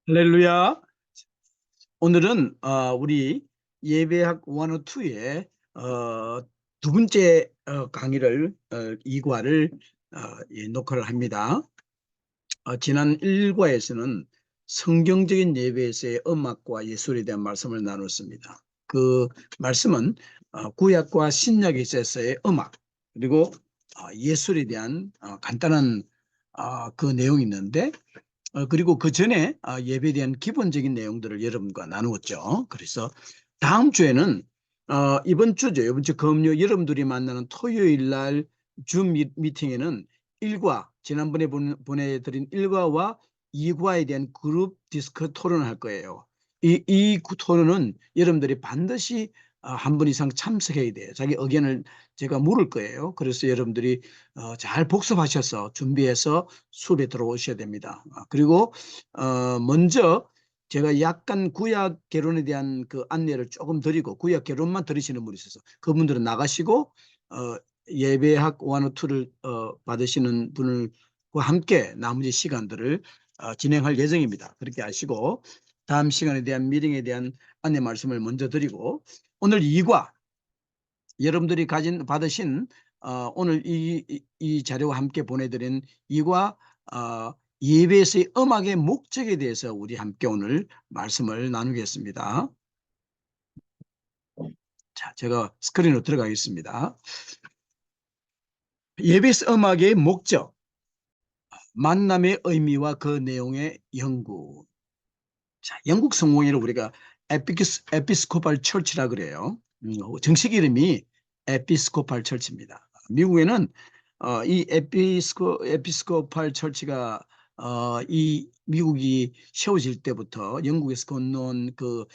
할렐루야. 오늘은 우리 예배학 102의 두 번째 강의를 2과를 녹화를 합니다. 지난 1과에서는 성경적인 예배에서의 음악과 예술에 대한 말씀을 나눴습니다. 그 말씀은 구약과 신약에 있어서의 음악 그리고 예술에 대한 간단한 그 내용이 있는데 그리고 그 전에 예배에 대한 기본적인 내용들을 여러분과 나누었죠. 그래서 다음 주에는 이번 주죠. 이번 주 금요 여러분들이 만나는 토요일 날 줌 미팅에는 1과 지난번에 보내드린 1과와 2과에 대한 그룹 디스크 토론을 할 거예요. 이 토론은 여러분들이 반드시 한 분 이상 참석해야 돼요. 자기 의견을 제가 물을 거예요. 그래서 여러분들이 잘 복습하셔서 준비해서 수업에 들어오셔야 됩니다. 그리고 먼저 제가 약간 구약 개론에 대한 그 안내를 조금 드리고 구약 개론만 들으시는 분이 있어서 그분들은 나가시고 예배학 102를 받으시는 분과 함께 나머지 시간들을 진행할 예정입니다. 그렇게 하시고 다음 시간에 대한 미팅에 대한 안내 말씀을 먼저 드리고 오늘 2과 여러분들이 받으신 오늘 이 자료와 함께 보내드린 이과 예배에서의 음악의 목적에 대해서 우리 함께 오늘 말씀을 나누겠습니다. 자, 제가 스크린으로 들어가겠습니다. 예배에서 음악의 목적, 만남의 의미와 그 내용의 연구. 자, 영국 성공회를 우리가 에피스코팔 철치라 그래요. 정식 이름이 에피스코팔 철치입니다. 미국에는 이 에피스코팔 철치가 이 미국이 세워질 때부터 영국에서 건너온 그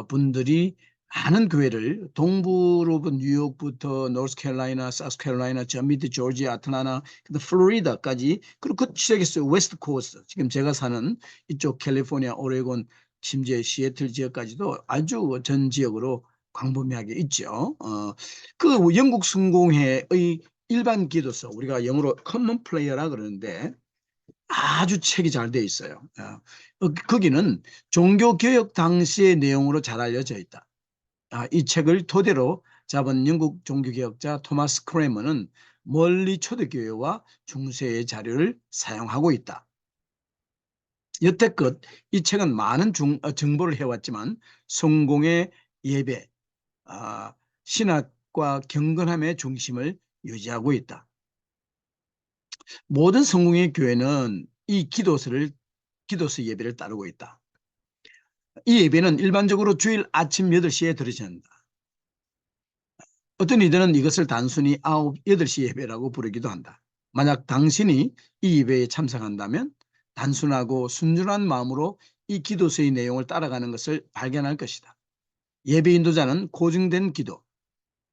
분들이 많은 교회를 동부로 뉴욕부터 노스캐롤라이나, 사우스캐롤라이나, 저 밑에 조지아, 아틀란타, 플로리다까지 그리고 그 시작했어요. 웨스트 코스트. 지금 제가 사는 이쪽 캘리포니아, 오레곤, 심지어 시애틀 지역까지도 아주 전 지역으로 광범위하게 있죠. 그 영국 성공회의 일반 기도서, 우리가 영어로 커먼 플레이어라 그러는데 아주 책이 잘 되어 있어요. 거기는 종교개혁 당시의 내용으로 잘 알려져 있다. 이 책을 토대로 잡은 영국 종교개혁자 토마스 크레머는 멀리 초대교회와 중세의 자료를 사용하고 있다. 여태껏 이 책은 많은 정보를 해왔지만 성공의 예배, 신학과 경건함의 중심을 유지하고 있다. 모든 성공의 교회는 이 기도서 예배를 따르고 있다. 이 예배는 일반적으로 주일 아침 8시에 드려진다. 어떤 이들은 이것을 단순히 8시 예배라고 부르기도 한다. 만약 당신이 이 예배에 참석한다면 단순하고 순전한 마음으로 이 기도서의 내용을 따라가는 것을 발견할 것이다. 예배 인도자는 고증된 기도,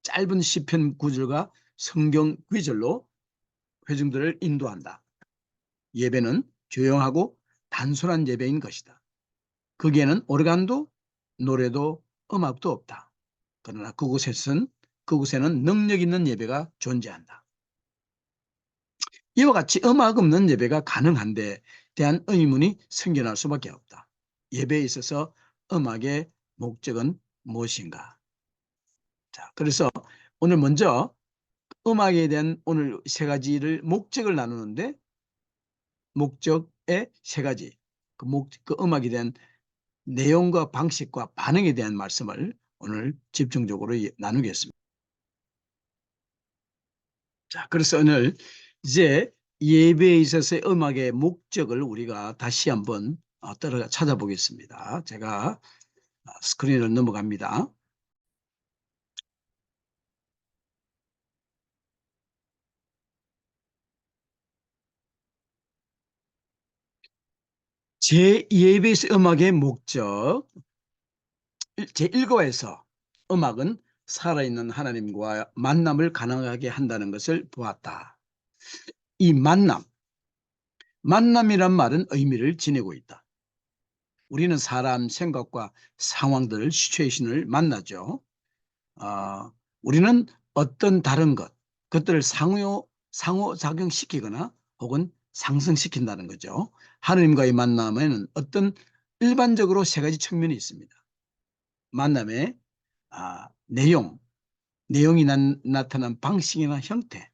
짧은 시편 구절과 성경 구절로 회중들을 인도한다. 예배는 조용하고 단순한 예배인 것이다. 거기에는 오르간도 노래도 음악도 없다. 그러나 그곳에는 능력 있는 예배가 존재한다. 이와 같이 음악 없는 예배가 가능한데 대한 의문이 생겨날 수밖에 없다. 예배에 있어서 음악의 목적은 무엇인가? 자, 그래서 오늘 먼저 음악에 대한 오늘 세 가지를 목적을 나누는데 목적의 세 가지, 그 음악에 대한 내용과 방식과 반응에 대한 말씀을 오늘 집중적으로 나누겠습니다. 자, 그래서 오늘 이제 예배에 있어서의 음악의 목적을 우리가 다시 한번 따라 찾아보겠습니다. 제가 스크린을 넘어갑니다. 제 예배에서 음악의 목적 제1과에서 음악은 살아있는 하나님과 만남을 가능하게 한다는 것을 보았다. 이 만남이란 말은 의미를 지니고 있다. 우리는 사람 생각과 상황들, 시츄에이션을 만나죠. 우리는 어떤 다른 것들을 상호작용시키거나 혹은 상승시킨다는 거죠. 하느님과의 만남에는 어떤 일반적으로 세 가지 측면이 있습니다. 만남의 내용이 나타난 방식이나 형태,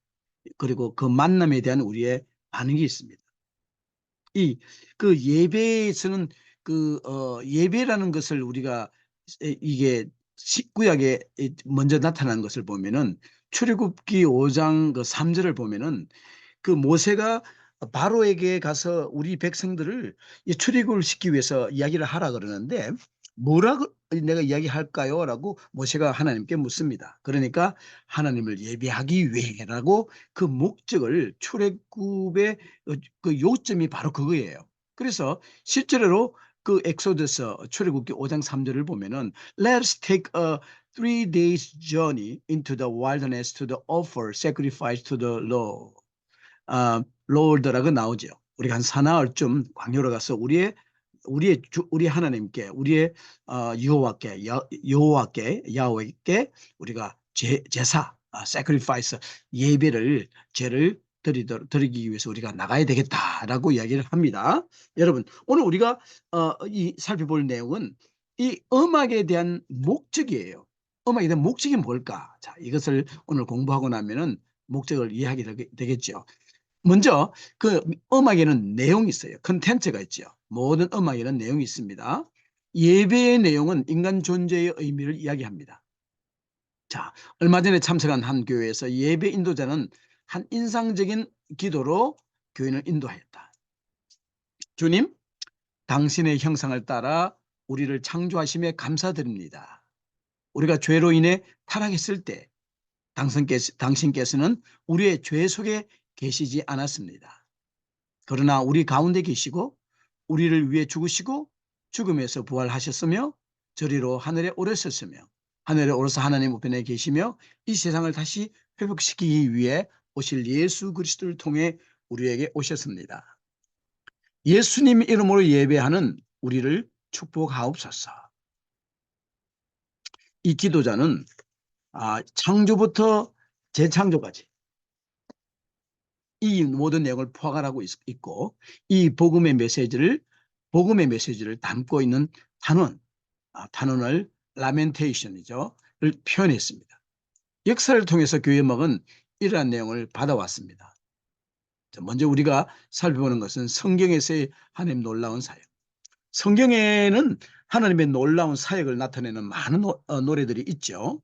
그리고 그 만남에 대한 우리의 반응이 있습니다. 그 예배에서는 예배라는 것을 우리가 이게 구약에 먼저 나타난 것을 보면은 출애굽기 5장 그 3절을 보면은 그 모세가 바로에게 가서 우리 백성들을 출애굽을 시키기 위해서 이야기를 하라 그러는데 뭐라고 내가 이야기할까요? 라고 모세가 하나님께 묻습니다. 그러니까 하나님을 예배하기 위해라고 그 목적을 출애굽의 그 요점이 바로 그거예요. 그래서 실제로 그 엑소더스 출애굽기 5장 3절을 보면은 Let's take a 3 days journey into the wilderness to the offer sacrifice to the Lord. 롤드라고 나오죠. 우리가 한 사나흘쯤 광야로 가서 우리 하나님께 우리의 여호와께 우리가 제사 sacrifice 죄를 드리기 위해서 우리가 나가야 되겠다라고 이야기를 합니다. 여러분 오늘 우리가 살펴볼 내용은 이 음악에 대한 목적이에요. 음악에 대한 목적이 뭘까? 자, 이것을 오늘 공부하고 나면은 목적을 이해하게 되겠죠. 먼저 그 음악에는 내용이 있어요. 컨텐츠가 있죠. 모든 음악에는 내용이 있습니다. 예배의 내용은 인간 존재의 의미를 이야기합니다. 자, 얼마 전에 참석한 한 교회에서 예배 인도자는 한 인상적인 기도로 교인을 인도하였다. 주님, 당신의 형상을 따라 우리를 창조하심에 감사드립니다. 우리가 죄로 인해 타락했을 때 당신께서는 우리의 죄 속에 계시지 않았습니다. 그러나 우리 가운데 계시고 우리를 위해 죽으시고 죽음에서 부활하셨으며 저리로 하늘에 오르셨으며 하늘에 오르서 하나님 우편에 계시며 이 세상을 다시 회복시키기 위해 오실 예수 그리스도를 통해 우리에게 오셨습니다. 예수님 이름으로 예배하는 우리를 축복하옵소서. 이 기도자는 창조부터 재창조까지 이 모든 내용을 포괄하고 있고 이 복음의 메시지를 담고 있는 단원을 라멘테이션이죠. 를 표현했습니다. 역사를 통해서 교회 음악은 이러한 내용을 받아왔습니다. 먼저 우리가 살펴보는 것은 성경에서의 하나님 놀라운 사역. 성경에는 하나님의 놀라운 사역을 나타내는 많은 노래들이 있죠.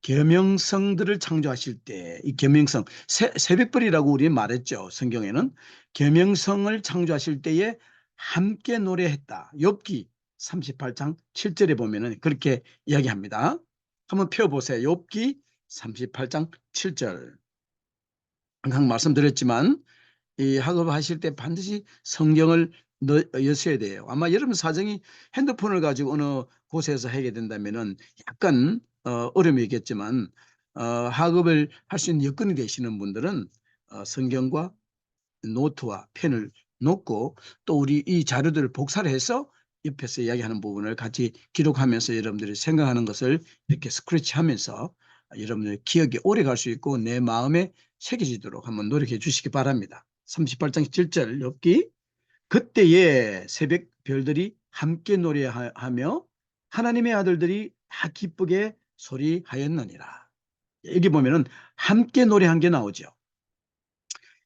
계명성들을 창조하실 때 이 계명성 새벽별이라고 우리 말했죠. 성경에는 계명성을 창조하실 때에 함께 노래했다. 욥기 38장 7절에 보면은 그렇게 이야기합니다. 한번 펴보세요. 욥기 38장 7절. 항상 말씀드렸지만 이 학업하실 때 반드시 성경을 여셔야 돼요. 아마 여러분 사정이 핸드폰을 가지고 어느 곳에서 하게 된다면은 약간 어려움이 있겠지만 학업을 할 수 있는 여건이 되시는 분들은 성경과 노트와 펜을 놓고 또 우리 이 자료들을 복사를 해서 옆에서 이야기하는 부분을 같이 기록하면서 여러분들이 생각하는 것을 이렇게 스크래치하면서 여러분들의 기억이 오래 갈 수 있고 내 마음에 새겨지도록 한번 노력해 주시기 바랍니다. 38장 7절 욥기 그때에 새벽 별들이 함께 노래하며 하나님의 아들들이 다 기쁘게 소리하였느니라. 여기 보면은 함께 노래한 게 나오죠.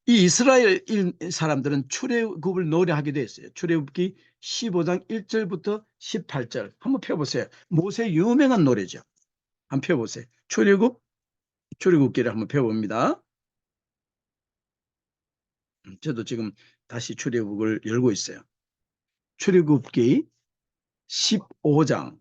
이 이스라엘 사람들은 출애굽을 노래하게 됐어요. 출애굽기 15장 1절부터 18절 한번 펴보세요. 모세 유명한 노래죠. 한번 펴보세요. 출애굽기를 한번 펴봅니다. 저도 지금 다시 출애굽을 열고 있어요. 출애굽기 15장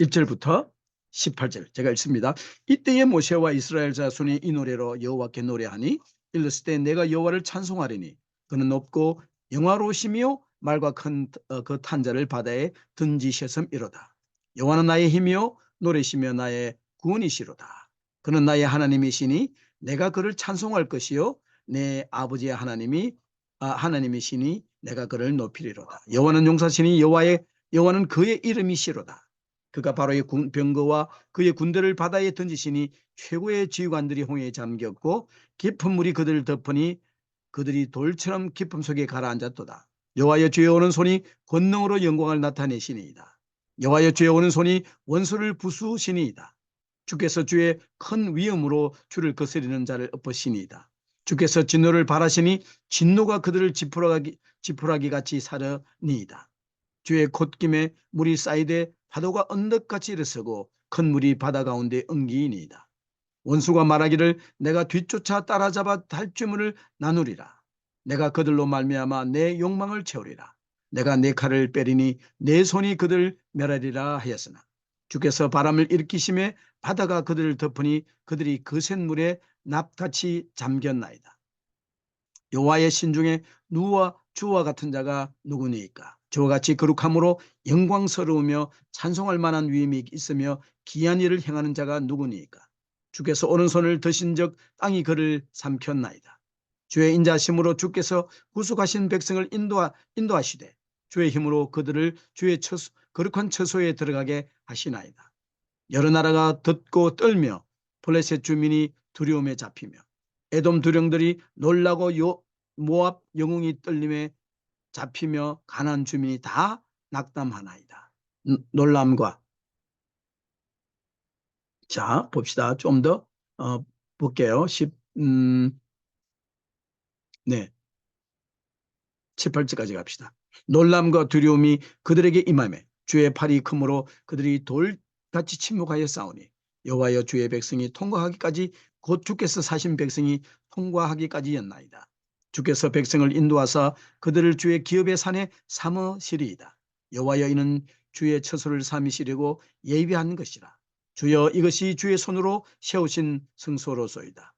1절부터 18절 제가 읽습니다. 이때에 모세와 이스라엘 자손이 이 노래로 여호와께 노래하니 일렀을 때 내가 여호와를 찬송하리니 그는 높고 영화로우시며 말과 큰 그 탄자를 바다에 던지셨음이로다. 여호와는 나의 힘이요 노래시며 나의 구원이시로다. 그는 나의 하나님이시니 내가 그를 찬송할 것이요 내 아버지의 하나님이시니 내가 그를 높이리로다. 여호와는 용사시니 여호와는 그의 이름이시로다. 그가 바로의 병거와 그의 군대를 바다에 던지시니 최고의 지휘관들이 홍해에 잠겼고 깊은 물이 그들을 덮으니 그들이 돌처럼 기쁨 속에 가라앉았도다. 여호와여 주의 오른손이 권능으로 영광을 나타내시니이다. 여호와여 주의 오른손이 원수를 부수시니이다. 주께서 주의 큰 위엄으로 주를 거스리는 자를 엎으시니이다. 주께서 진노를 바라시니 진노가 그들을 지푸라기 같이 사르니이다. 주의 콧김에 물이 쌓이되 파도가 언덕같이 일어서고 큰 물이 바다 가운데 엉기니이다. 원수가 말하기를 내가 뒤쫓아 따라잡아 탈취물을 나누리라. 내가 그들로 말미암아 내 욕망을 채우리라. 내가 내 칼을 빼리니 내 손이 그들을 멸하리라 하였으나 주께서 바람을 일으키심에 바다가 그들을 덮으니 그들이 거센 물에 납같이 잠겼나이다. 여호와의 신중에 누와 주와 같은 자가 누구니까? 저와 같이 거룩함으로 영광스러우며 찬송할 만한 위임이 있으며 기이한 일을 행하는 자가 누구니까? 주께서 오른손을 드신 적 땅이 그를 삼켰나이다. 주의 인자심으로 주께서 구속하신 백성을 인도하시되 주의 힘으로 그들을 주의 거룩한 처소에 들어가게 하시나이다. 여러 나라가 듣고 떨며 블레셋 주민이 두려움에 잡히며 에돔 두령들이 놀라고 모압 영웅이 떨림에 잡히며 가나안 주민이 다 낙담하나이다. 놀람과 자 봅시다. 좀 더 볼게요. 18절까지 갑시다. 놀람과 두려움이 그들에게 임하매 주의 팔이 크므로 그들이 돌같이 침묵하여 싸우니 여호와여 주의 백성이 통과하기까지 곧 주께서 사신 백성이 통과하기까지였나이다. 주께서 백성을 인도하사 그들을 주의 기업의 산에 삼으시리이다. 여호와여 이는 주의 처소를 삼으시려고 예비한 것이라. 주여 이것이 주의 손으로 세우신 성소로소이다.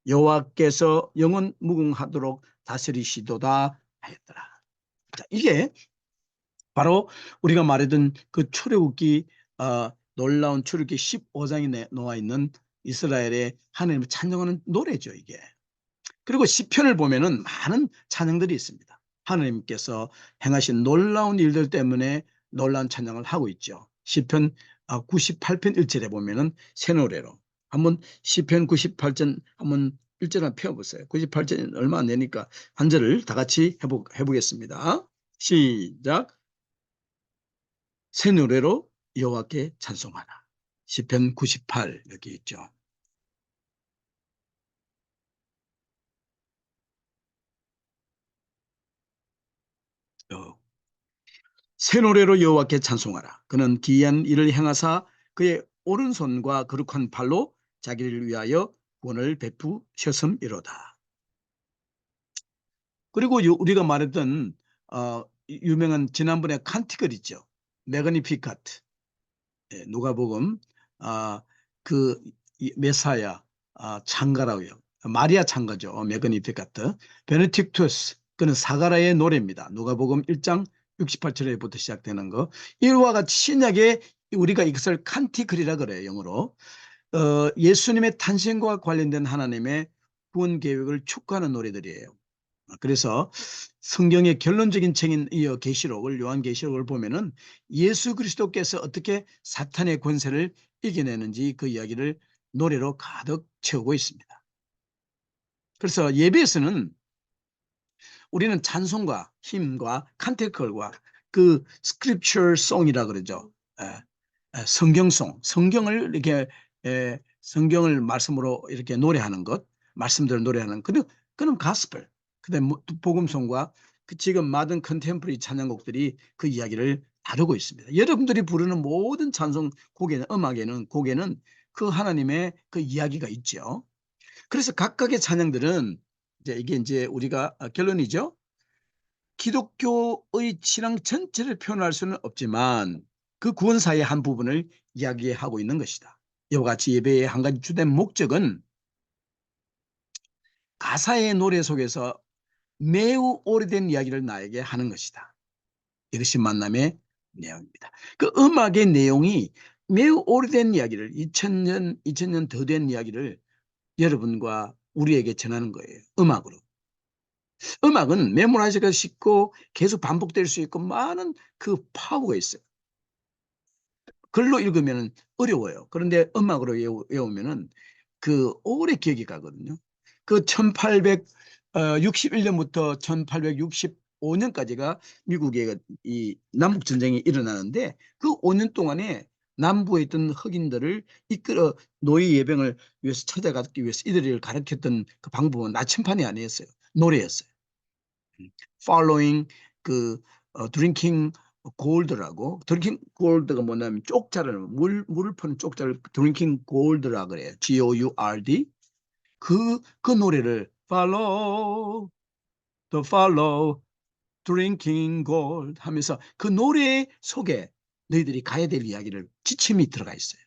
여호와께서 영원 무궁하도록 다스리시도다 하였더라. 자, 이게 바로 우리가 말했던 그 출애굽기 놀라운 출애굽기 15장에 나와 있는 이스라엘의 하나님을 찬양하는 노래죠, 이게. 그리고 시편을 보면은 많은 찬양들이 있습니다. 하나님께서 행하신 놀라운 일들 때문에 놀라운 찬양을 하고 있죠. 시편 98편 1절에 보면은 새 노래로 한번 시편 98편 한번 1절 한번 펴보세요. 98절 얼마 안 되니까 한 절을 다 같이 해보겠습니다. 시작. 새 노래로 여호와께 찬송하라. 시편 98 여기 있죠. 새 노래로 여호와께 찬송하라. 그는 기이한 일을 행하사 그의 오른손과 거룩한 팔로 자기를 위하여 구원을 베푸셨음이로다. 그리고 우리가 말했던 유명한 지난번에 칸티글 있죠. 메그니피카트. 누가복음 그 메사야 창가라고요. 마리아 창가죠. 메그니피카트. 베네딕투스 그는 사가라의 노래입니다. 누가복음 1장 68절에부터 시작되는 거. 이와 같이 신약에 우리가 이것을 칸티클이라 그래요. 영어로. 예수님의 탄생과 관련된 하나님의 구원 계획을 축하하는 노래들이에요. 그래서 성경의 결론적인 책인 계시록을 요한계시록을 보면은 예수 그리스도께서 어떻게 사탄의 권세를 이겨내는지 그 이야기를 노래로 가득 채우고 있습니다. 그래서 예배에서는 우리는 찬송과 힘과 칸테컬과 그 스크립처 송이라 그러죠. 성경송, 성경을 이렇게 성경을 말씀으로 이렇게 노래하는 것, 말씀대로 노래하는 그는 가스펠. 그다음 복음송과 지금 많은 컨템포러리 찬양곡들이 그 이야기를 다루고 있습니다. 여러분들이 부르는 모든 찬송 곡에는 곡에는 그 하나님의 그 이야기가 있죠. 그래서 각각의 찬양들은 이제 우리가 결론이죠. 기독교의 신앙 전체를 표현할 수는 없지만 그 구원사의 한 부분을 이야기하고 있는 것이다. 이와 같이 예배의 한 가지 주된 목적은 가사의 노래 속에서 매우 오래된 이야기를 나에게 하는 것이다. 이것이 만남의 내용입니다. 그 음악의 내용이 매우 오래된 이야기를 2000년 더 된 이야기를 여러분과 우리에게 전하는 거예요. 음악으로. 음악은 메모라이즈가 쉽고 계속 반복될 수 있고 많은 그 파워가 있어요. 글로 읽으면 어려워요. 그런데 음악으로 외우면은 그 오래 기억이 가거든요. 그 61년부터 1865년까지가 미국의 이 남북 전쟁이 일어나는데 그 5년 동안에 남부에 있던 흑인들을 이끌어 노예 예병을 위해서 찾아가기 위해서 이들을 가르쳤던 그 방법은 나침판이 아니었어요. 노래였어요. Following 그 Drinking Gold라고. Drinking Gold가 뭐냐면 쪽자를 물을 푸는 쪽자를 Drinking Gold라 그래요. G-O-U-R-D. 그 노래를 Follow the Follow Drinking Gold 하면서 그 노래 속에 너희들이 가야 될 이야기를 지침이 들어가 있어요.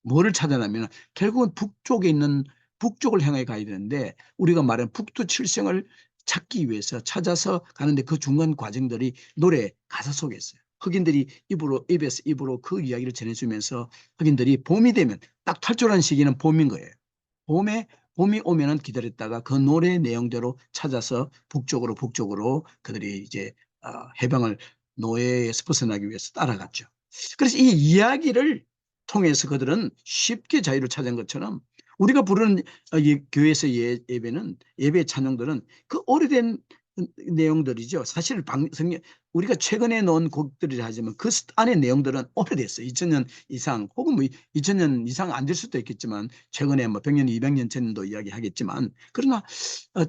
뭐를 찾아내면 결국은 북쪽에 있는 북쪽을 향해 가야 되는데 우리가 말하는 북두 칠성을 찾기 위해서 찾아서 가는데 그 중간 과정들이 노래 가사 속에 있어요. 흑인들이 입에서 입으로 그 이야기를 전해주면서 흑인들이 봄이 되면 딱 탈출하는 시기는 봄인 거예요. 봄이 오면은 기다렸다가 그 노래 내용대로 찾아서 북쪽으로 그들이 이제 해방을 노예에서 벗어나기 위해서 따라갔죠. 그래서 이 이야기를 통해서 그들은 쉽게 자유를 찾은 것처럼 우리가 부르는 이 교회에서 예배는 예배 찬양들은 그 오래된 내용들이죠. 사실 우리가 최근에 넣은 곡들이라 하지만 그 안의 내용들은 오래됐어요. 2000년 이상 혹은 뭐 2000년 이상 안 될 수도 있겠지만 최근에 뭐 100년, 200년 전도 이야기하겠지만 그러나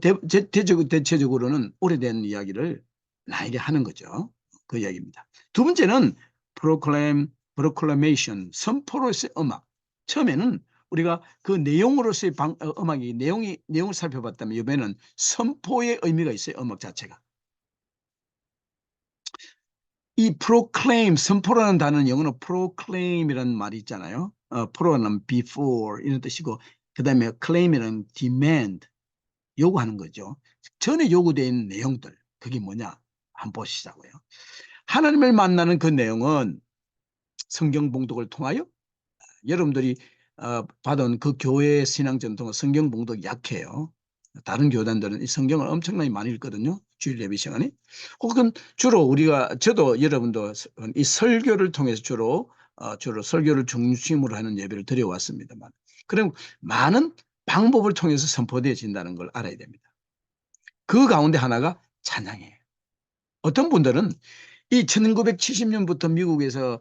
대체적으로는 오래된 이야기를 나에게 하는 거죠. 그 이야기입니다. 두 번째는 proclamation, 선포로서의 음악. 처음에는 우리가 그 내용으로서의 음악이 내용을 살펴봤다면 이번에는 선포의 의미가 있어요. 음악 자체가. 이 proclaim, 선포라는 단어는 영어로 proclaim이라는 말이 있잖아요. pro는 before 이런 뜻이고 그 다음에 claim이라는 demand, 요구하는 거죠. 전에 요구되어 있는 내용들, 그게 뭐냐? 한번 보시자고요. 하나님을 만나는 그 내용은 성경 봉독을 통하여 여러분들이 받은 그 교회 신앙 전통은 성경 봉독이 약해요. 다른 교단들은 이 성경을 엄청나게 많이 읽거든요. 주일 예배 시간에. 혹은 저도 여러분도 이 설교를 통해서 주로 설교를 중심으로 하는 예배를 드려왔습니다만. 그럼 많은 방법을 통해서 선포되어진다는 걸 알아야 됩니다. 그 가운데 하나가 찬양이에요. 어떤 분들은 이 1970년부터 미국에서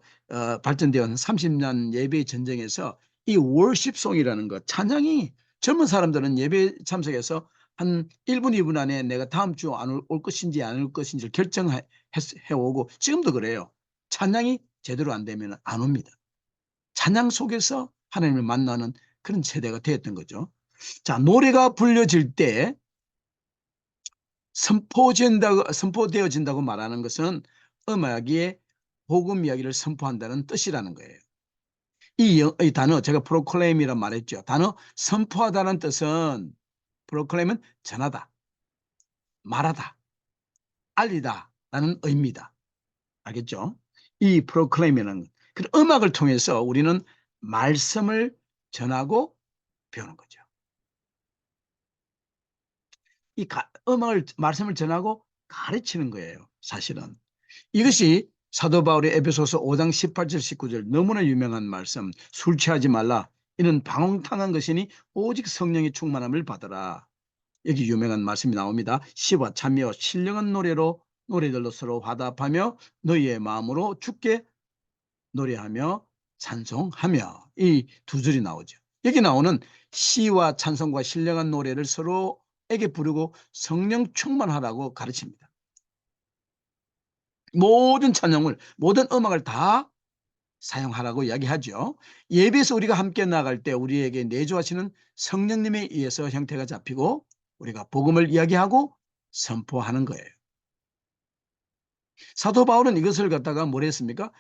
발전되어 온 30년 예배 전쟁에서 이 월십송이라는 것, 찬양이 젊은 사람들은 예배 참석해서 한 1분, 2분 안에 내가 다음 주 안 올 것인지 안 올 것인지를 결정해오고 지금도 그래요. 찬양이 제대로 안 되면 안 옵니다. 찬양 속에서 하나님을 만나는 그런 세대가 되었던 거죠. 자, 노래가 불려질 때 선포되어진다고 말하는 것은 음악의 복음 이야기를 선포한다는 뜻이라는 거예요. 이 단어 제가 프로클레임이라 말했죠. 단어 선포하다는 뜻은 프로클레임은 전하다, 말하다, 알리다라는 의미다. 알겠죠? 이 프로클레임이라는 그 음악을 통해서 우리는 말씀을 전하고 배우는 거죠. 말씀을 전하고 가르치는 거예요. 사실은. 이것이 사도 바울의 에베소서 5장 18절 19절 너무나 유명한 말씀, 술 취하지 말라. 이는 방탕한 것이니 오직 성령의 충만함을 받아라. 여기 유명한 말씀이 나옵니다. 시와 참여 신령한 노래들로 서로 화답하며 너희의 마음으로 주께 노래하며 찬송하며, 이 두 줄이 나오죠. 여기 나오는 시와 찬송과 신령한 노래를 서로에게 부르고 성령 충만하라고 가르칩니다. 모든 찬양을, 모든 음악을 다 사용하라고 이야기하죠. 예배에서 우리가 함께 나갈 때 우리에게 내주하시는 성령님에 의해서 형태가 잡히고 우리가 복음을 이야기하고 선포하는 거예요. 사도 바울은 이것을 갖다가 뭘 했습니까?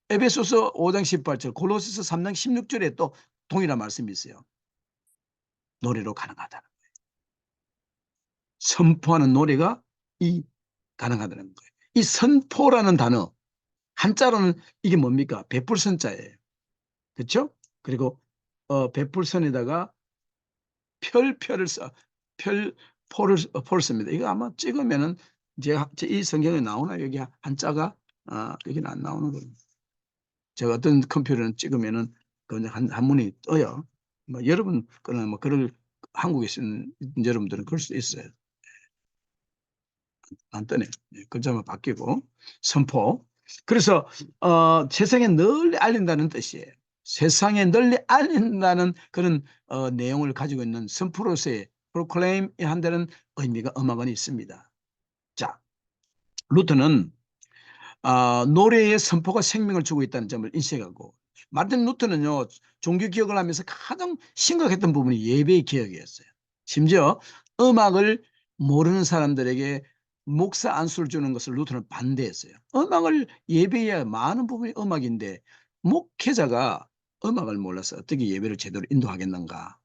에베소서 5장 18절, 골로새서 3장 16절에 또 동일한 말씀이 있어요. 노래로 가능하다는 거예요. 선포하는 노래가 가능하다는 거예요. 이 선포라는 단어, 한자로는 이게 뭡니까? 베풀선자예요. 그렇죠? 그리고 베풀선에다가 포를 씁니다. 이거 아마 찍으면은 이 성경에 나오나? 여기 한자가 여기는 안 나오는 거예요. 제가 어떤 컴퓨터는 찍으면은 그 한문이 떠요. 뭐 여러분 그는 뭐 그럴 한국에 있는 여러분들은 그럴 수 있어요. 안 뜨네. 글자만 바뀌고 선포. 그래서 세상에 널리 알린다는 뜻이에요. 세상에 널리 알린다는 그런 내용을 가지고 있는 선포로서의 프로클레임 한다는 의미가 음악은 있습니다. 자, 루터는 노래의 선포가 생명을 주고 있다는 점을 인식하고, 마르틴 루터는요 종교 개혁을 하면서 가장 심각했던 부분이 예배의 개혁이었어요. 심지어 음악을 모르는 사람들에게 목사 안수를 주는 것을 루터는 반대했어요. 음악을 예배해야 많은 부분이 음악인데 목회자가 음악을 몰라서 어떻게 예배를 제대로 인도하겠는가.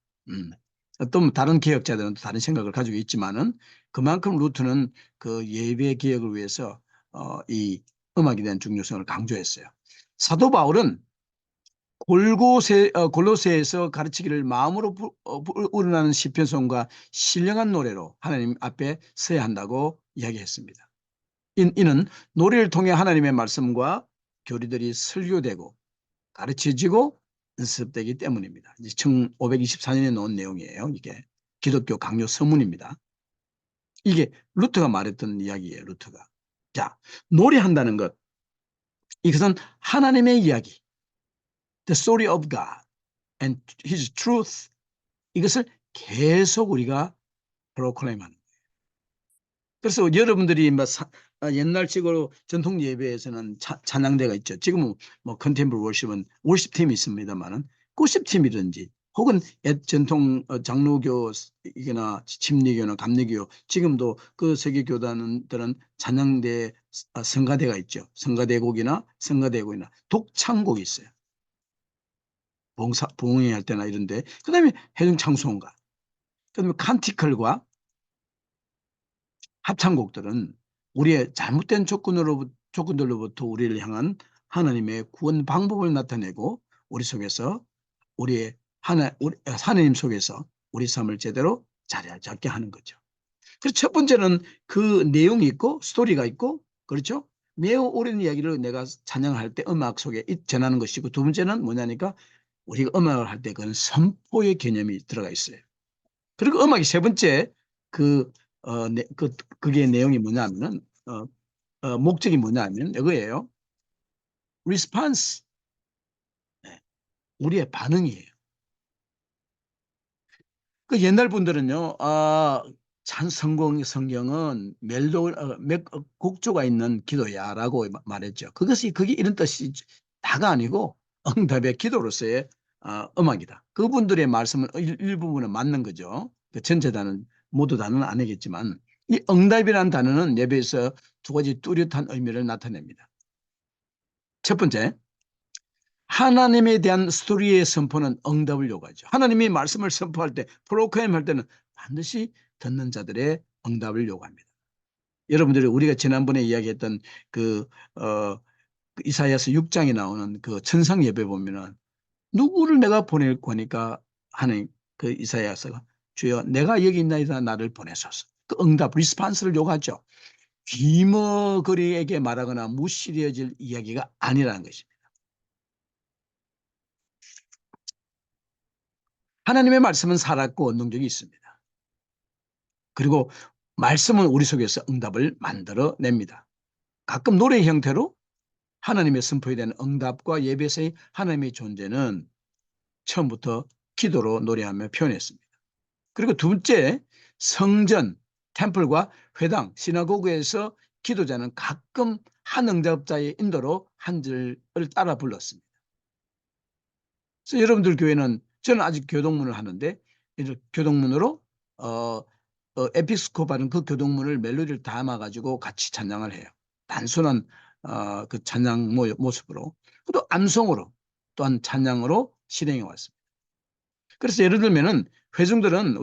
또 다른 개혁자들은 다른 생각을 가지고 있지만은 그만큼 루터는 그 예배 개혁을 위해서 이 음악에 대한 중요성을 강조했어요. 사도 바울은 골로새에서 가르치기를 마음으로 우러나는 시편송과 신령한 노래로 하나님 앞에 서야 한다고 이야기했습니다. 이는 노래를 통해 하나님의 말씀과 교리들이 설교되고 가르쳐지고 연습되기 때문입니다. 1524년에 나온 내용이에요. 이게 기독교 강요 서문입니다. 이게 루터가 말했던 이야기예요. 루터가. 자, 노래한다는 것, 이것은 하나님의 이야기, the story of God and His truth, 이것을 계속 우리가 프로클레임하는. 그래서 여러분들이 옛날식으로 전통 예배에서는 찬양대가 있죠. 지금은 뭐 컨템포러리 월십은 월십팀이 있습니다만은 구십팀이든지 혹은 옛 전통 장로교이거나 침례교나 감리교, 지금도 그 세계 교단들은 찬양대 성가대가 있죠. 성가대곡이나 성가대곡이나 독창곡이 있어요. 봉행할 때나 이런데, 그다음에 해중창송가, 그다음에 칸티클과 합창곡들은 우리의 잘못된 조건들로부터 우리를 향한 하나님의 구원 방법을 나타내고 우리 속에서 하나님 속에서 우리 삶을 제대로 자리 잡게 하는 거죠. 그래서 첫 번째는 그 내용이 있고 스토리가 있고, 그렇죠? 매우 오랜 이야기를 내가 찬양할 때 음악 속에 전하는 것이고, 두 번째는 뭐냐니까 우리가 음악을 할 때 그런 선포의 개념이 들어가 있어요. 그리고 음악이 세 번째 그, 그게 내용이 뭐냐면은 목적이 뭐냐면 이거예요. response, 네, 우리의 반응이에요. 그 옛날 분들은요, 성경은 곡조가 있는 기도야라고 말했죠. 그게 이런 뜻이 다가 아니고 응답의 기도로서의 음악이다. 그분들의 말씀은 일부분은 맞는 거죠. 그 전체 다는 모두 다는 아니겠지만 이 응답이라는 단어는 예배에서 두 가지 뚜렷한 의미를 나타냅니다. 첫 번째, 하나님에 대한 스토리의 선포는 응답을 요구하죠. 하나님이 말씀을 선포할 때, 프로클레임 할 때는 반드시 듣는 자들의 응답을 요구합니다. 여러분들이 우리가 지난번에 이야기했던 그 이사야서 6장에 나오는 그 천상 예배 보면은 누구를 내가 보낼 거니까 하는 그 이사야서가 주여 내가 여기 있나이다 나를 보내소서. 그 응답, 리스판스를 요구하죠. 귀머거리에게 말하거나 무시되어질 이야기가 아니라는 것입니다. 하나님의 말씀은 살았고 능력이 있습니다. 그리고 말씀은 우리 속에서 응답을 만들어냅니다. 가끔 노래 형태로 하나님의 선포에 대한 응답과 예배에서의 하나님의 존재는 처음부터 기도로 노래하며 표현했습니다. 그리고 두 번째, 성전, 템플과 회당, 시나고그에서 기도자는 가끔 한 응답자의 인도로 한 절을 따라 불렀습니다. 그래서 여러분들 교회는, 저는 아직 교동문을 하는데 교동문으로 에피스코파는 그 교동문을 멜로디를 담아가지고 같이 찬양을 해요. 단순한 그 찬양 모습으로, 또 암송으로 또한 찬양으로 실행해 왔습니다. 그래서 예를 들면은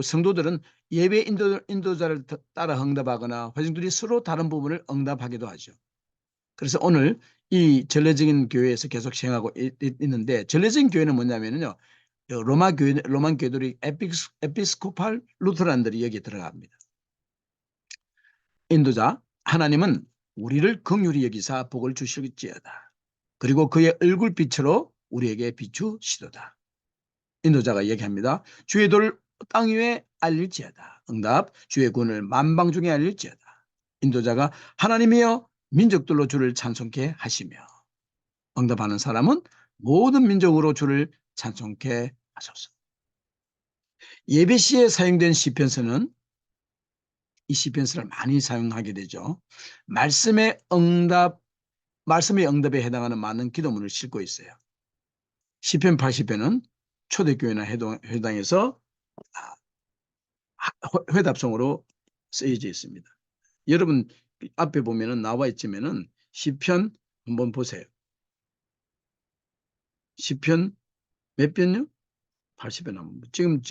성도들은 예배 인도자를 따라 응답하거나 회중들이 서로 다른 부분을 응답하기도 하죠. 그래서 오늘 이 전례적인 교회에서 계속 시행하고 있는데, 전례적인 교회는 뭐냐면요, 로만 교회들이 에피스코팔 루터란들이 여기에 들어갑니다. 인도자, 하나님은 우리를 긍휼히 여기사 복을 주실지어다. 그리고 그의 얼굴빛으로 우리에게 비추시도다. 인도자가 얘기합니다. 주의 도를 땅 위에 알릴지어다. 응답, 주의 군을 만방 중에 알릴지어다. 인도자가 하나님이여 민족들로 주를 찬송케 하시며, 응답하는 사람은 모든 민족으로 주를 찬송케 하소서. 예배 시에 사용된 시편서는 이 시편서를 많이 사용하게 되죠. 말씀의 응답에 해당하는 많은 기도문을 싣고 있어요. 시편 80편은 초대교회나 회당에서 회답성으로 쓰여져 있습니다. 여러분 앞에 보면은 나와 있지만은 시편 한번 보세요. 시편 몇 편요? 80편 한번. 지금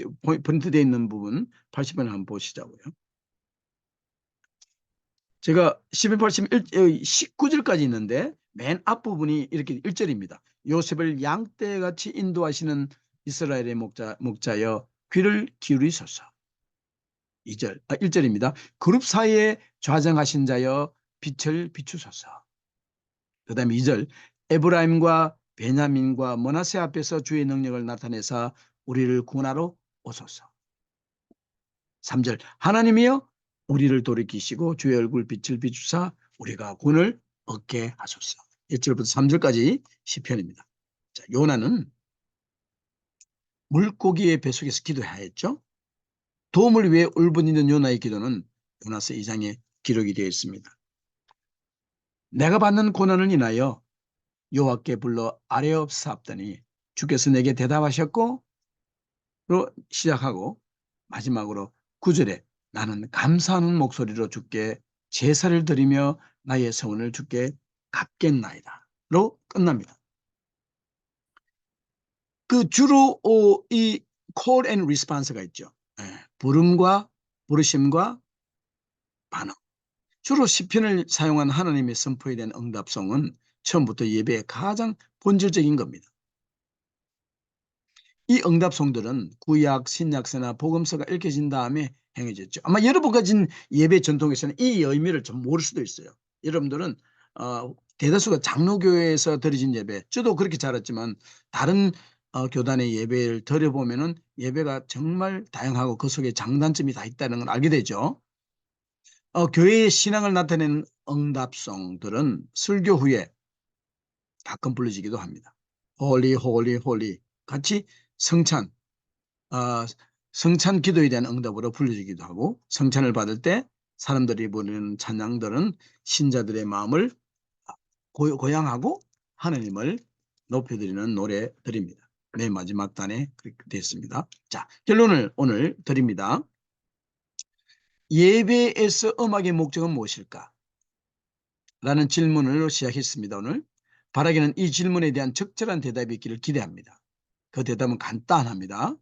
프린트되어 있는 부분 80편 한번 보시자고요. 제가 19절까지 있는데 맨 앞부분이 이렇게 1절입니다. 요셉을 양떼같이 인도하시는 이스라엘의 목자여 귀를 기울이소서. 1절입니다. 그룹 사이에 좌정하신 자여 빛을 비추소서. 그 다음에 2절 에브라임과 베냐민과 머나세 앞에서 주의 능력을 나타내사 우리를 구원하러 오소서. 3절 하나님이여 우리를 돌이키시고 주의 얼굴 빛을 비추사 우리가 구원을 얻게 하소서. 1절부터 3절까지 시편입니다. 자, 요나는 물고기의 뱃속에서 기도하였죠. 도움을 위해 울부짖는 요나의 기도는 요나서 2장에 기록이 되어 있습니다. 내가 받는 고난을 인하여 여호와께 불러 아뢰옵사옵더니 주께서 내게 대답하셨고 로 시작하고 마지막으로 9절에 나는 감사하는 목소리로 주께 제사를 드리며 나의 서원을 주께 갚겠나이다 로 끝납니다. 그 주로 이 call and response가 있죠. 부르심과 반응. 주로 시편을 사용한 하나님의 선포에 대한 응답성은 처음부터 예배의 가장 본질적인 겁니다. 이 응답송들은 구약, 신약서나 복음서가 읽혀진 다음에 행해졌죠. 아마 여러분 가진 예배 전통에서는 이 의미를 좀 모를 수도 있어요. 여러분들은 대다수가 장로교회에서 드려진 예배, 저도 그렇게 자랐지만 다른 교단의 예배를 드려보면은 예배가 정말 다양하고 그 속에 장단점이 다 있다는 걸 알게 되죠. 교회의 신앙을 나타내는 응답송들은 설교 후에 가끔 불러지기도 합니다. 홀리 홀리 홀리 같이 성찬, 성찬 기도에 대한 응답으로 불려지기도 하고 성찬을 받을 때 사람들이 부르는 찬양들은 신자들의 마음을 고양하고 하나님을 높여드리는 노래들입니다. 맨 마지막 단에 그렇게 됐습니다. 자, 결론을 오늘 드립니다. 예배에서 음악의 목적은 무엇일까? 라는 질문으로 시작했습니다. 오늘 바라기는 이 질문에 대한 적절한 대답이 있기를 기대합니다. 그 대답은 간단합니다.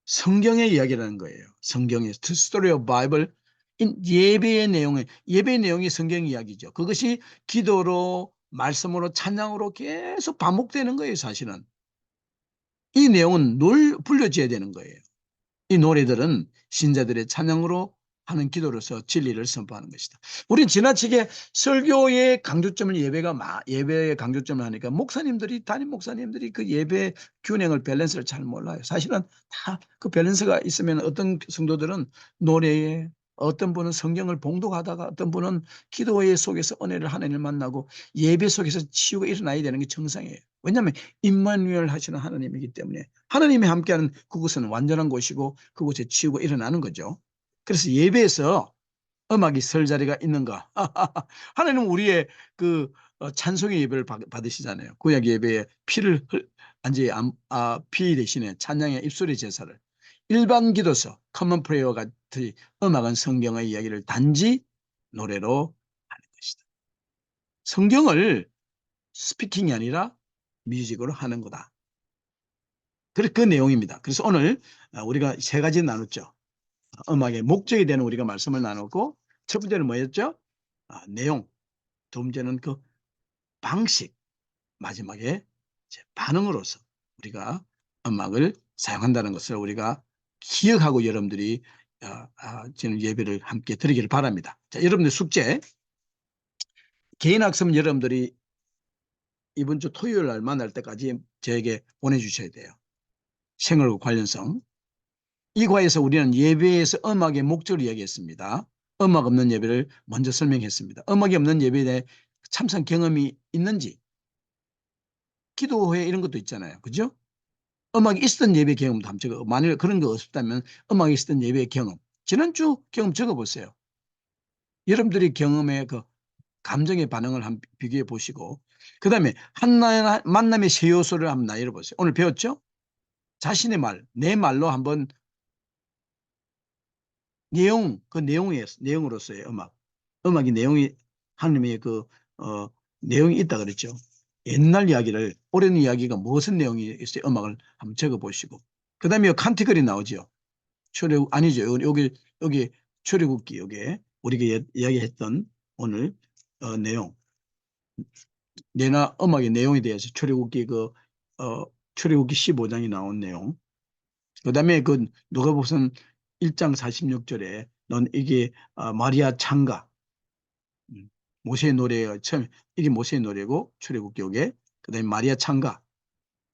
성경의 이야기라는 거예요. 성경의 The Story of Bible. 예배의 내용이 성경 이야기죠. 그것이 기도로 말씀으로 찬양으로 계속 반복되는 거예요. 사실은 이 내용은 늘 불려져야 되는 거예요. 이 노래들은 신자들의 찬양으로 하는 기도로서 진리를 선포하는 것이다. 우린 지나치게 설교의 강조점을 예배의 강조점을 하니까 담임 목사님들이 그 예배 균형을 밸런스를 잘 몰라요. 사실은 다 그 밸런스가 있으면 어떤 성도들은 노래에 어떤 분은 성경을 봉독하다가 어떤 분은 기도회 속에서 은혜를 하나님을 만나고 예배 속에서 치유가 일어나야 되는 게 정상이에요. 왜냐하면 임마누엘 하시는 하나님이기 때문에 하나님이 함께하는 그곳은 완전한 곳이고 그곳에 치유가 일어나는 거죠. 그래서 예배에서 음악이 설 자리가 있는가? 하나님은 우리의 그 찬송의 예배를 받으시잖아요. 구약 예배에 피 대신에 찬양의 입술의 제사를 일반 기도서 커먼 프레이어 같은 음악은 성경의 이야기를 단지 노래로 하는 것이다. 성경을 스피킹이 아니라 뮤직으로 하는 거다. 그 내용입니다. 그래서 오늘 우리가 세 가지 나눴죠. 음악의 목적에 대한 우리가 말씀을 나눴고 첫 번째는 뭐였죠? 내용. 두 번째는 그 방식. 마지막에 반응으로서 우리가 음악을 사용한다는 것을 우리가 기억하고 여러분들이 지금 예배를 함께 드리기를 바랍니다. 자, 여러분들 숙제. 개인 학습은 여러분들이 이번 주 토요일 날 만날 때까지 저에게 보내주셔야 돼요. 생활과 관련성. 이 과에서 우리는 예배에서 음악의 목적을 이야기했습니다. 음악 없는 예배를 먼저 설명했습니다. 음악이 없는 예배에 대해 참석 경험이 있는지, 기도회 이런 것도 있잖아요. 그죠? 음악이 있었던 예배 경험도 한번 적어. 만일 그런 거 없었다면 음악이 있었던 예배 경험. 지난주 경험 적어보세요. 여러분들이 경험의 그 감정의 반응을 한번 비교해 보시고, 그 다음에 한 만남의 세 요소를 한번 나열해 보세요. 오늘 배웠죠? 자신의 말, 내 말로 한번 내용으로서의 음악. 음악이 내용이, 하나님의 내용이 있다 그랬죠. 옛날 이야기를, 오랜 이야기가 무슨 내용이 있어요? 음악을 한번 적어 보시고. 그 다음에 칸티글이 나오죠. 아니죠. 여기 출애굽기, 여기 우리가 이야기했던 오늘 내용. 내나 음악의 내용에 대해서 출애굽기 15장이 나온 내용. 그 다음에 누가복음 1장 46절에 넌 이게 마리아 창가, 모세의 노래예요. 처음 이게 모세의 노래고 출애굽기에, 그다음에 마리아 창가,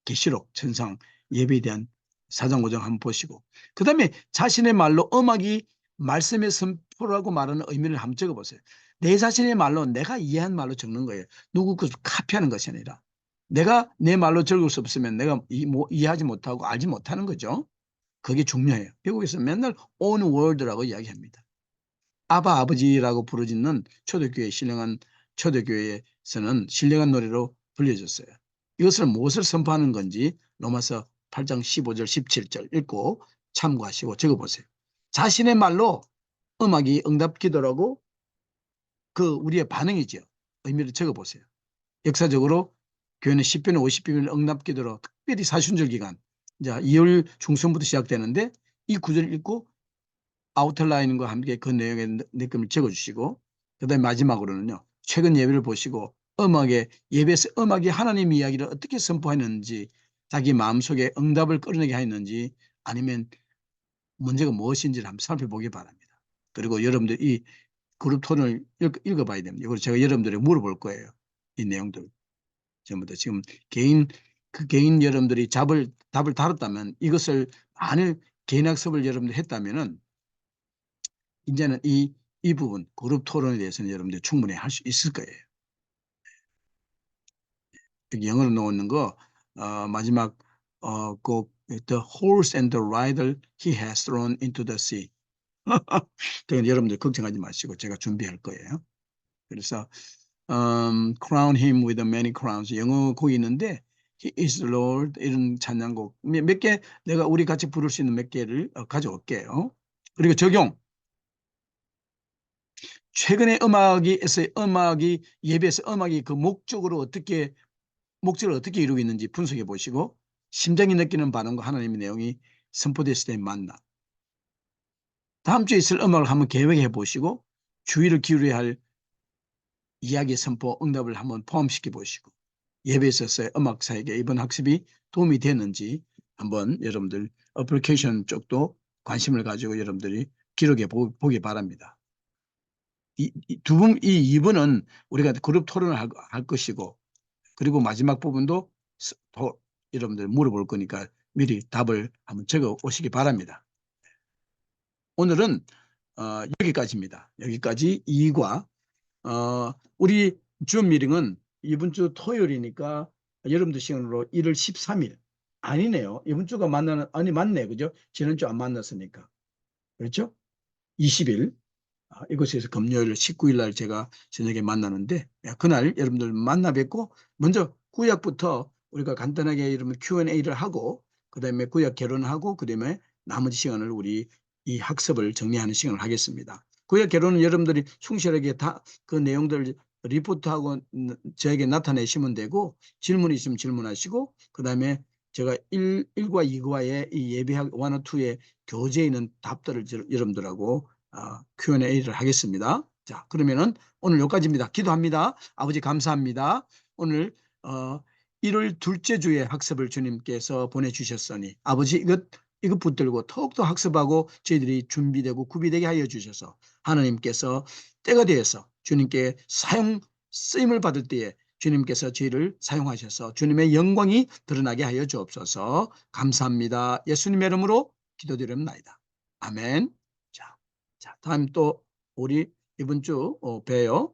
계시록, 천상, 예배에 대한 사정 오정 한번 보시고, 그다음에 자신의 말로 음악이 말씀의 선포라고 말하는 의미를 한번 적어보세요. 내 자신의 말로, 내가 이해한 말로 적는 거예요. 누구 것을 카피하는 것이 아니라 내가 내 말로 적을 수 없으면 내가 이해하지 못하고 알지 못하는 거죠. 그게 중요해요. 미국에서 맨날 own word라고 이야기합니다. 아바 아버지라고 부르짖는 초대교회에서는 신령한 노래로 불려졌어요. 이것을 무엇을 선포하는 건지 로마서 8장 15절 17절 읽고 참고하시고 적어보세요. 자신의 말로 음악이 응답 기도라고 우리의 반응이죠. 의미를 적어보세요. 역사적으로 교회는 10편의 50편을 응답 기도로 특별히 사순절 기간, 이제 2월 중순부터 시작되는데, 이 구절을 읽고 아우트라인과 함께 그 내용의 느낌을 적어주시고, 그 다음에 마지막으로는요, 최근 예배를 보시고 예배에서 음악이 하나님 이야기를 어떻게 선포했는지, 자기 마음속에 응답을 끌어내게 하였는지, 아니면 문제가 무엇인지를 한번 살펴보기 바랍니다. 그리고 여러분들 이 그룹 톤을 읽어봐야 됩니다. 이걸 제가 여러분들에게 물어볼 거예요. 이 내용들 전부 다 지금 개인 여러분들이 답을 다뤘다면, 이것을 만일 개인 학습을 여러분들 했다면은 이제는 이 부분 그룹 토론에 대해서는 여러분들 충분히 할 수 있을 거예요. 여기 영어로 나오는 거 마지막 The horse and the rider he has thrown into the sea. 그건 여러분들 걱정하지 마시고 제가 준비할 거예요. 그래서 crown him with many crowns, 영어 곡이 있는데 He is the Lord, 이런 찬양곡 몇 개 내가 우리 같이 부를 수 있는 몇 개를 가져올게요. 그리고 적용. 최근에 예배에서 음악이 목적을 어떻게 이루고 있는지 분석해 보시고, 심장이 느끼는 반응과 하나님의 내용이 선포됐을 때 맞나. 다음 주에 있을 음악을 한번 계획해 보시고, 주의를 기울여야 할 이야기 선포 응답을 한번 포함시켜 보시고, 예배에 있어서의 음악 사역에 이번 학습이 도움이 됐는지 한번 여러분들 어플리케이션 쪽도 관심을 가지고 여러분들이 기록해 보기 바랍니다. 이 2부는 우리가 그룹 토론을 할 것이고, 그리고 마지막 부분도 여러분들 물어볼 거니까 미리 답을 한번 적어 오시기 바랍니다. 오늘은 여기까지입니다. 여기까지 2과 우리 줌 미팅은 이번 주 토요일이니까 여러분들 시간으로 1월 13일 아니네요. 이번 주가 맞네. 그죠? 지난주 안 만났으니까. 그렇죠? 20일 이곳에서 금요일 19일 날 제가 저녁에 만나는데, 그날 여러분들 만나 뵙고 먼저 구약부터 우리가 간단하게 이러면 Q&A를 하고, 그 다음에 구약 개론하고, 그 다음에 나머지 시간을 우리 이 학습을 정리하는 시간을 하겠습니다. 구약 개론은 여러분들이 충실하게 다 그 내용들 리포트하고 저에게 나타내시면 되고, 질문이 있으면 질문하시고, 그 다음에 제가 1과 2과의 이 예배학 1, 2의 교재에 있는 답들을 여러분들하고 Q&A를 하겠습니다. 자, 그러면은 오늘 여기까지입니다. 기도합니다. 아버지 감사합니다. 오늘 1월 둘째 주의 학습을 주님께서 보내주셨으니 아버지 이것 붙들고 더욱더 학습하고 저희들이 준비되고 구비되게 하여 주셔서, 하나님께서 때가 되어서 주님께 쓰임을 받을 때에 주님께서 저희를 사용하셔서 주님의 영광이 드러나게 하여 주옵소서. 감사합니다. 예수님의 이름으로 기도드립니다. 아멘. 자, 다음 또 우리 이번 주 봬요.